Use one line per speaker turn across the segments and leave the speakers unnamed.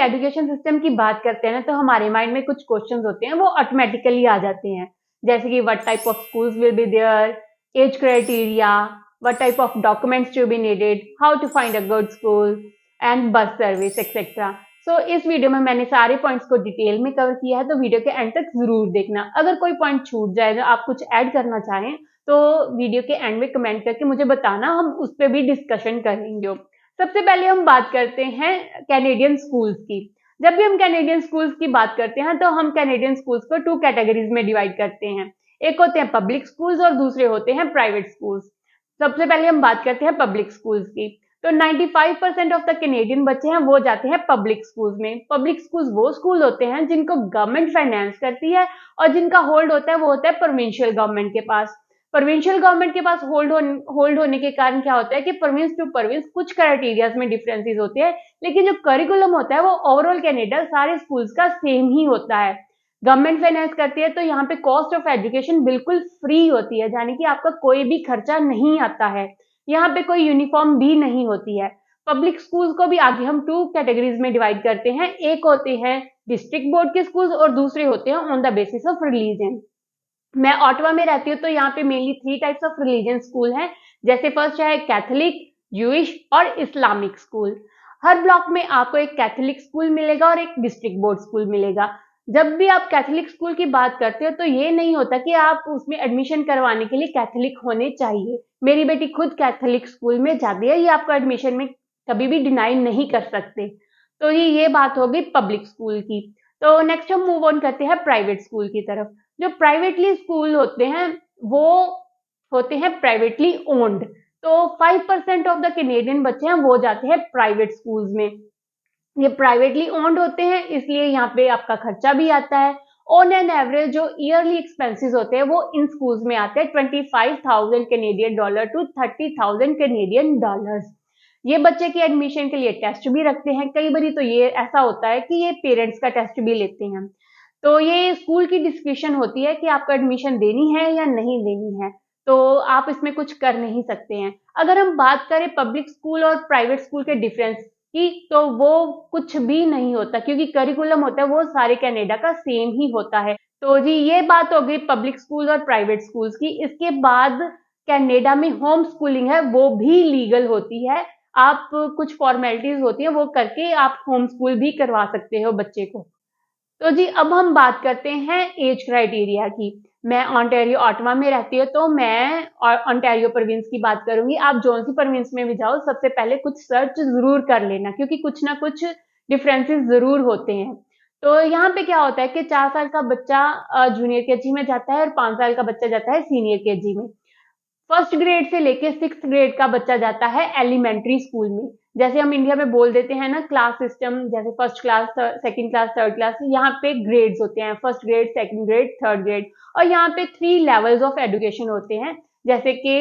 Education system की बात करते हैं ना, तो हमारे माइंड में कुछ क्वेश्चंस होते हैं, वो ऑटोमेटिकली आ जाते हैं। जैसे कि what type of schools will be there, as criteria, what type of documents to be needed, how to find a good school and bus service etcetera. So इस वीडियो में मैंने सारे पॉइंट्स को डिटेल में कवर किया है, तो video के एंड तक जरूर देखना। अगर कोई पॉइंट छूट जाए, आप कुछ ऐड करना चाहें, तो वीडियो के एंड में कमेंट करके मुझे बताना, हम उस पर भी डिस्कशन करेंगे। सबसे पहले हम बात करते हैं कैनेडियन स्कूल्स की। जब भी हम कैनेडियन स्कूल्स की बात करते हैं, तो हम कैनेडियन स्कूल्स को 2 कैटेगरीज में डिवाइड करते हैं। एक होते हैं पब्लिक स्कूल्स और दूसरे होते हैं प्राइवेट स्कूल्स। सबसे पहले हम बात करते हैं पब्लिक स्कूल्स की। तो 95% ऑफ द कैनेडियन बच्चे हैं वो जाते हैं पब्लिक स्कूल्स में। पब्लिक स्कूल्स वो स्कूल होते हैं जिनको गवर्नमेंट फाइनेंस करती है और जिनका होल्ड होता है वो होता है प्रोविंशियल गवर्नमेंट के पास। प्रोविंशियल गवर्नमेंट के पास होल्ड होने के कारण क्या होता है कि प्रोविंस टू प्रोविंस कुछ क्राइटेरियाज में डिफरेंसेस होते हैं, लेकिन जो करिकुलम होता है वो ओवरऑल कनाडा सारे स्कूल्स का सेम ही होता है। गवर्नमेंट फाइनेंस करती है, तो यहाँ पे कॉस्ट ऑफ एजुकेशन बिल्कुल फ्री होती है, यानी कि आपका कोई भी खर्चा नहीं आता है। यहाँ पे कोई यूनिफॉर्म भी नहीं होती है। पब्लिक स्कूल्स को भी आगे हम 2 कैटेगरीज में डिवाइड करते हैं। एक होते हैं डिस्ट्रिक्ट बोर्ड के स्कूल्स और दूसरे होते हैं on the basis of religion. मैं ऑटवा में रहती हूँ, तो यहाँ पे mainly 3 types of religion school हैं। जैसे फर्स्ट है कैथोलिक, ज्यूइश और इस्लामिक स्कूल। हर ब्लॉक में आपको एक कैथोलिक स्कूल मिलेगा और एक डिस्ट्रिक्ट बोर्ड स्कूल मिलेगा। जब भी आप कैथोलिक स्कूल की बात करते हो, तो ये नहीं होता कि आप उसमें एडमिशन करवाने के लिए कैथोलिक होने चाहिए। मेरी बेटी खुद कैथोलिक स्कूल में जाती है, ये आपको एडमिशन में कभी भी डिनाई नहीं कर सकते। तो ये बात हो गई पब्लिक स्कूल की। तो नेक्स्ट हम मूव ऑन करते हैं प्राइवेट स्कूल की तरफ। जो प्राइवेटली स्कूल होते हैं वो होते हैं प्राइवेटली ओन्ड। तो 5% ऑफ द कैनेडियन बच्चे हैं वो जाते हैं प्राइवेट स्कूल्स में। ये प्राइवेटली ओन्ड होते हैं, इसलिए यहाँ पे आपका खर्चा भी आता है। ऑन एन एवरेज जो ईयरली एक्सपेंसेस होते हैं वो इन स्कूल्स में आते हैं 25,000 Canadian dollar to 30,000 Canadian dollars. ये बच्चे की एडमिशन के लिए टेस्ट भी रखते हैं। कई बार तो ये ऐसा होता है कि ये पेरेंट्स का टेस्ट भी लेते हैं। तो ये स्कूल की डिस्क्रिप्शन होती है कि आपको एडमिशन देनी है या नहीं देनी है, तो आप इसमें कुछ कर नहीं सकते हैं। अगर हम बात करें पब्लिक स्कूल और प्राइवेट स्कूल के डिफरेंस की, तो वो कुछ भी नहीं होता, क्योंकि करिकुलम होता है वो सारे कनाडा का सेम ही होता है। तो जी ये बात हो गई पब्लिक स्कूल और प्राइवेट स्कूल्स की। इसके बाद कनाडा में होम स्कूलिंग है वो भी लीगल होती है। आप कुछ फॉर्मेलिटीज होती है वो करके आप होम स्कूल भी करवा सकते हो बच्चे को। तो जी अब हम बात करते हैं एज क्राइटेरिया की। मैं ओंटारियो ऑटवा में रहती हूँ, तो मैं ओंटारियो प्रोविंस की बात करूंगी। आप जौन सी प्रोविंस में भी जाओ, सबसे पहले कुछ सर्च जरूर कर लेना, क्योंकि कुछ ना कुछ डिफरेंसेस जरूर होते हैं। तो यहाँ पे क्या होता है कि 4 साल का बच्चा जूनियर केजी में जाता है और 5 साल का बच्चा जाता है सीनियर केजी में। फर्स्ट ग्रेड से लेके 6th ग्रेड का बच्चा जाता है एलिमेंट्री स्कूल में। जैसे हम इंडिया में बोल देते हैं ना क्लास सिस्टम, जैसे first class, second class, third class, यहाँ पे ग्रेड्स होते हैं, first grade, second grade, third grade. और यहाँ पे 3 लेवल्स ऑफ एजुकेशन होते हैं। जैसे कि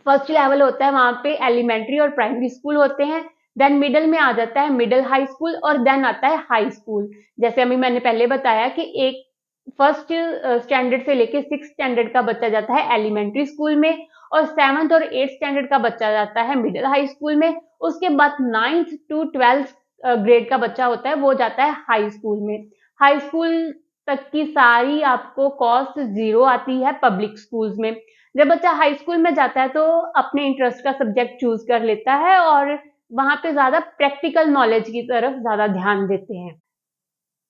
फर्स्ट लेवल होता है वहां पे एलिमेंट्री और प्राइमरी स्कूल होते हैं। देन मिडिल में आ जाता है मिडिल हाई स्कूल और देन आता है हाई स्कूल। जैसे अभी मैंने पहले बताया कि एक फर्स्ट स्टैंडर्ड से लेके 6th स्टैंडर्ड का बच्चा जाता है एलिमेंट्री स्कूल में, और 7th और 8th स्टैंडर्ड का बच्चा जाता है मिडिल हाई स्कूल में। उसके बाद 9th टू 12th ग्रेड का बच्चा होता है वो जाता है हाई स्कूल में। हाई स्कूल तक की सारी आपको कॉस्ट 0 आती है पब्लिक स्कूल्स में। जब बच्चा हाई स्कूल में जाता है तो अपने इंटरेस्ट का सब्जेक्ट चूज कर लेता है और वहां पे ज्यादा प्रैक्टिकल नॉलेज की तरफ ज्यादा ध्यान देते हैं।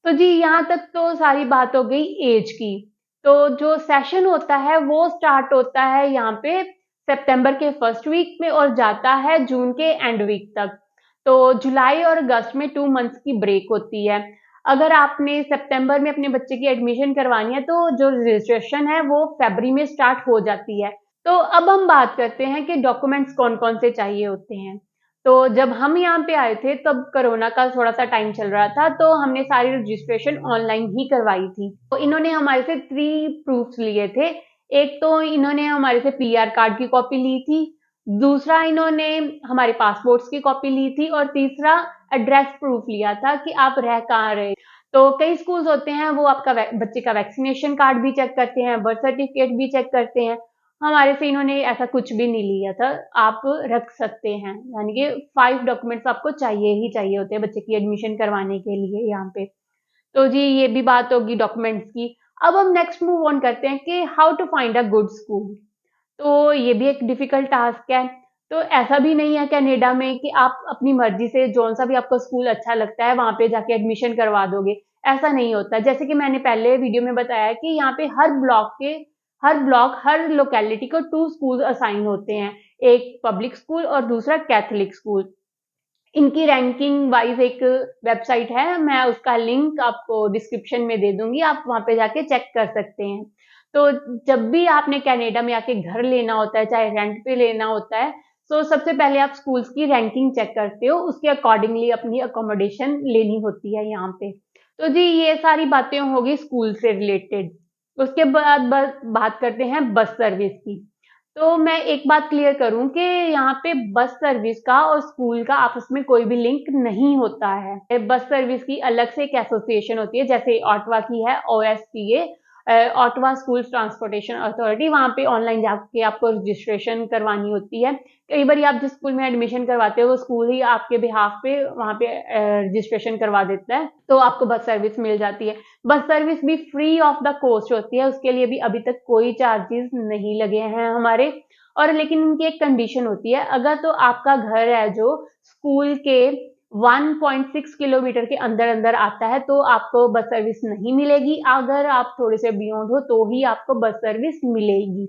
तो जी यहाँ तक तो सारी बात हो गई एज की। तो जो सेशन होता है वो स्टार्ट होता है यहाँ पे सितंबर के फर्स्ट वीक में और जाता है जून के एंड वीक तक। तो जुलाई और अगस्त में 2 मंथ्स की ब्रेक होती है। अगर आपने सितंबर में अपने बच्चे की एडमिशन करवानी है, तो जो रजिस्ट्रेशन है वो फरवरी में स्टार्ट हो जाती है। तो अब हम बात करते हैं कि डॉक्यूमेंट्स कौन कौन से चाहिए होते हैं। तो जब हम यहाँ पे आए थे तब कोरोना का थोड़ा सा टाइम चल रहा था, तो हमने सारी रजिस्ट्रेशन ऑनलाइन ही करवाई थी। तो इन्होंने हमारे से 3 प्रूफ्स लिए थे। एक तो इन्होंने हमारे से पीआर कार्ड की कॉपी ली थी, दूसरा इन्होंने हमारे पासपोर्ट्स की कॉपी ली थी, और तीसरा एड्रेस प्रूफ लिया था कि आप रह कहाँ रहे। तो कई स्कूल्स होते हैं वो आपका बच्चे का वैक्सीनेशन कार्ड भी चेक करते हैं, बर्थ सर्टिफिकेट भी चेक करते हैं। हमारे से इन्होंने ऐसा कुछ भी नहीं लिया था, आप रख सकते हैं, यानी कि 5 डॉक्यूमेंट्स आपको चाहिए ही चाहिए होते हैं बच्चे की एडमिशन करवाने के लिए यहाँ पे। तो जी ये भी बात होगी डॉक्यूमेंट्स की। अब हम नेक्स्ट मूव ऑन करते हैं कि how to find a good school. तो ये भी एक डिफिकल्ट टास्क है। तो ऐसा भी नहीं है कनाडा में कि आप अपनी मर्जी से जौन सा भी आपको स्कूल अच्छा लगता है वहां पे जाके एडमिशन करवा दोगे, ऐसा नहीं होता। जैसे कि मैंने पहले वीडियो में बताया कि यहाँ पे हर ब्लॉक हर लोकेलिटी को 2 स्कूल असाइन होते हैं, एक पब्लिक स्कूल और दूसरा कैथोलिक स्कूल। इनकी रैंकिंग वाइज एक वेबसाइट है, मैं उसका लिंक आपको डिस्क्रिप्शन में दे दूंगी, आप वहां पे जाके चेक कर सकते हैं। तो जब भी आपने कनाडा में आके घर लेना होता है, चाहे रेंट पे लेना होता है, तो सबसे पहले आप स्कूल्स की रैंकिंग चेक करते हो, उसके अकॉर्डिंगली अपनी अकोमोडेशन लेनी होती है यहाँ पे। तो जी ये सारी बातें होगी स्कूल से रिलेटेड। उसके बाद बात करते हैं बस सर्विस की। तो मैं एक बात क्लियर करूं कि यहाँ पे बस सर्विस का और स्कूल का आपस में कोई भी लिंक नहीं होता है। बस सर्विस की अलग से एक एसोसिएशन होती है, जैसे ऑटवा की है OSTA, Ottawa school transportation authority. वहां पे ऑनलाइन जाके आपको रजिस्ट्रेशन करवानी होती है। कई बार आप जिस स्कूल में एडमिशन करवाते हो वो स्कूल ही आपके बिहाफ पे वहां पे रजिस्ट्रेशन करवा देता है, तो आपको बस सर्विस मिल जाती है। बस सर्विस भी फ्री ऑफ द कॉस्ट होती है, उसके लिए भी अभी तक कोई चार्जेस नहीं लगे हैं हमारे। और लेकिन इनकी एक कंडीशन होती है, अगर तो आपका घर है जो स्कूल के 1.6 किलोमीटर के अंदर अंदर आता है तो आपको बस सर्विस नहीं मिलेगी, अगर आप थोड़े से बियॉन्ड हो तो ही आपको बस सर्विस मिलेगी।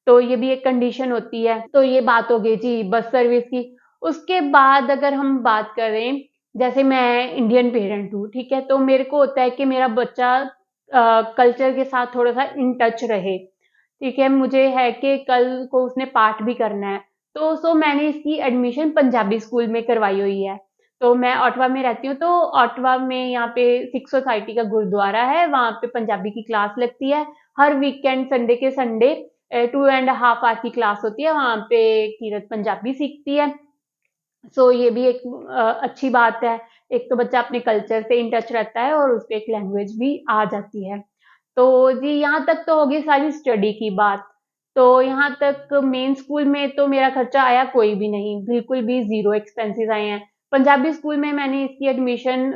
तो ये भी एक कंडीशन होती है। तो ये बात हो गई जी बस सर्विस की। उसके बाद अगर हम बात करें, जैसे मैं इंडियन पेरेंट हूँ, ठीक है, तो मेरे को होता है कि मेरा बच्चा कल्चर के साथ थोड़ा सा इन टच रहे, ठीक है, मुझे है कि कल को उसने पाठ भी करना है। तो मैंने इसकी एडमिशन पंजाबी स्कूल में करवाई हुई है। तो मैं ऑटवा में रहती हूँ, तो ऑटवा में यहाँ पे सिख सोसाइटी का गुरुद्वारा है, वहां पे पंजाबी की क्लास लगती है। हर वीकेंड संडे के संडे 2.5 आवर की क्लास होती है, वहां पे कीरत पंजाबी सीखती है। सो ये भी एक अच्छी बात है। एक तो बच्चा अपने कल्चर से इन टच रहता है और उसको एक लैंग्वेज भी आ जाती है। तो जी यहाँ तक तो होगी सारी स्टडी की बात। तो यहाँ तक मेन स्कूल में तो मेरा खर्चा आया कोई भी नहीं, बिल्कुल भी जीरो एक्सपेंसेस आए हैं। पंजाबी स्कूल में मैंने इसकी एडमिशन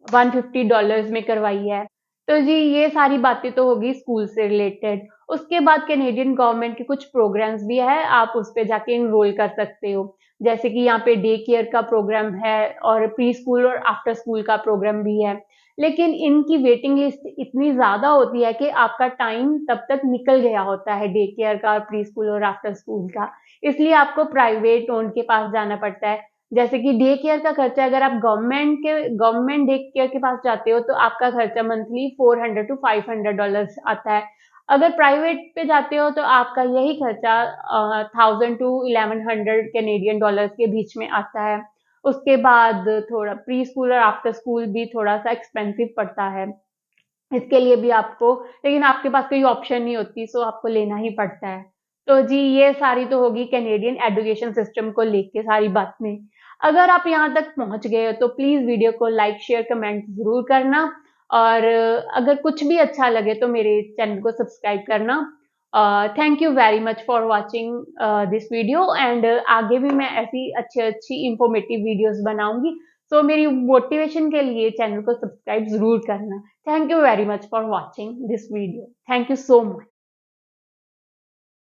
$150 में करवाई है। तो जी ये सारी बातें तो होगी स्कूल से रिलेटेड। उसके बाद कैनेडियन गवर्नमेंट के कुछ प्रोग्राम्स भी है, आप उस पे जाके इनरोल कर सकते हो। जैसे कि यहाँ पे डे केयर का प्रोग्राम है और प्री स्कूल और आफ्टर स्कूल का प्रोग्राम भी है। लेकिन इनकी वेटिंग लिस्ट इतनी ज्यादा होती है कि आपका टाइम तब तक निकल गया होता है डे केयर का, प्री स्कूल और आफ्टर स्कूल का। इसलिए आपको प्राइवेट ओन के पास जाना पड़ता है। जैसे कि डे केयर का खर्चा, अगर आप गवर्नमेंट डे केयर के पास जाते हो तो आपका खर्चा मंथली $400 to $500 आता है। अगर प्राइवेट पे जाते हो तो आपका यही खर्चा 1000 to 1100 कैनेडियन डॉलर्स के बीच में आता है। उसके बाद थोड़ा प्री स्कूल और आफ्टर स्कूल भी थोड़ा सा एक्सपेंसिव पड़ता है, इसके लिए भी आपको, लेकिन आपके पास कोई ऑप्शन नहीं होती, सो आपको लेना ही पड़ता है। तो जी ये सारी तो होगी कैनेडियन एजुकेशन सिस्टम को लेके सारी बातें। अगर आप यहाँ तक पहुंच गए हो तो प्लीज वीडियो को लाइक शेयर कमेंट जरूर करना, और अगर कुछ भी अच्छा लगे तो मेरे चैनल को सब्सक्राइब करना। Thank you very much for watching this video, and आगे भी मैं ऐसी अच्छी अच्छी इंफॉर्मेटिव वीडियोस बनाऊंगी। तो मेरी मोटिवेशन के लिए चैनल को सब्सक्राइब जरूर करना। Thank you very much for watching this video. Thank you so much.